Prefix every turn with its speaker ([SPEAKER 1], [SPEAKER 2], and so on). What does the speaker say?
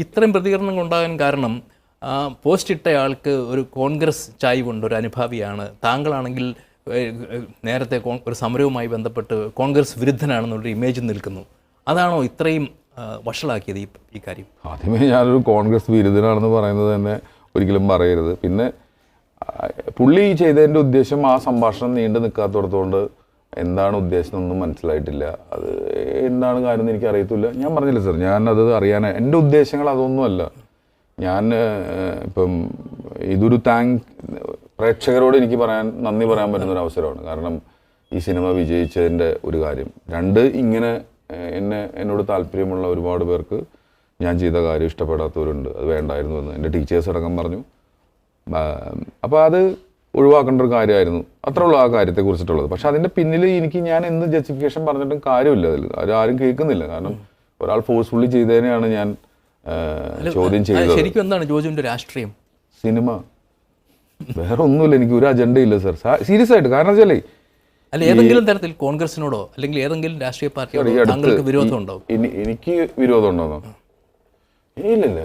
[SPEAKER 1] ഇത്രയും പ്രതികരണം ഉണ്ടാകാൻ കാരണം പോസ്റ്റ് ഇട്ടയാൾക്ക് ഒരു കോൺഗ്രസ് ചായ്വുണ്ട്, ഒരു അനുഭാവിയാണ്. താങ്കളാണെങ്കിൽ നേരത്തെ ഒരു സമരവുമായി ബന്ധപ്പെട്ട് കോൺഗ്രസ് വിരുദ്ധനാണെന്നുള്ളൊരു ഇമേജ് നിൽക്കുന്നു. അതാണോ ഇത്രയും വഷളാക്കിയത് ഈ കാര്യം?
[SPEAKER 2] ആദ്യമേ ഞാനൊരു കോൺഗ്രസ് വിരുദ്ധനാണെന്ന് പറയുന്നത് തന്നെ ഒരിക്കലും പറയരുത്. പിന്നെ പുള്ളി ചെയ്തതിൻ്റെ ഉദ്ദേശം ആ സംഭാഷണം നീണ്ടു നിൽക്കാത്തടത്തോണ്ട് എന്താണ് ഉദ്ദേശം എന്നൊന്നും മനസ്സിലായിട്ടില്ല. അത് എന്താണ് കാര്യം എന്ന് എനിക്ക് അറിയത്തില്ല. ഞാൻ പറഞ്ഞില്ല സാർ, ഞാനത് അറിയാൻ എൻ്റെ ഉദ്ദേശങ്ങൾ അതൊന്നുമല്ല. ഞാൻ ഇപ്പം ഇതൊരു പ്രേക്ഷകരോട് എനിക്ക് നന്ദി പറയാൻ പറ്റുന്നൊരു അവസരമാണ്. കാരണം ഈ സിനിമ വിജയിച്ചതിൻ്റെ ഒരു കാര്യം. രണ്ട്, ഇങ്ങനെ എന്നോട് താല്പര്യമുള്ള ഒരുപാട് പേർക്ക് ഞാൻ ചെയ്ത കാര്യം ഇഷ്ടപ്പെടാത്തവരുണ്ട്, അത് വേണ്ടായിരുന്നു എന്ന് എൻ്റെ ടീച്ചേഴ്സ് അടക്കം പറഞ്ഞു. അപ്പോൾ അത് ഒഴിവാക്കേണ്ട ഒരു കാര്യമായിരുന്നു. അത്രേ ഉള്ളൂ ആ കാര്യത്തെക്കുറിച്ചിട്ടുള്ളത്. പക്ഷെ അതിൻ്റെ പിന്നിൽ ഞാൻ എന്ത് ജസ്റ്റിഫിക്കേഷൻ പറഞ്ഞിട്ടും കാര്യമില്ല. അതിൽ ആരും കേൾക്കുന്നില്ല. കാരണം ഒരാൾ ഫോഴ്സ്ഫുള്ളി ചെയ്തതിനെയാണ് ഞാൻ ചോദ്യം ചെയ്തത്.
[SPEAKER 1] ശരിക്കും എന്താണ് ജോജുവിൻ്റെ രാഷ്ട്രീയം?
[SPEAKER 2] സിനിമ, വേറെ ഒന്നുമില്ല. എനിക്ക് ഒരു അജണ്ടയില്ല സാർ, സീരിയസ് ആയിട്ട്. കാരണം വെച്ചാലേ
[SPEAKER 1] അല്ല, ഏതെങ്കിലും തരത്തിൽ കോൺഗ്രസിനോടോ അല്ലെങ്കിൽ ഏതെങ്കിലും രാഷ്ട്രീയ പാർട്ടിയോടോ താങ്കൾക്ക് വിരോധമുണ്ടോ?
[SPEAKER 2] എനിക്ക് വിരോധം ഉണ്ടോന്നോ? ഇല്ലല്ല.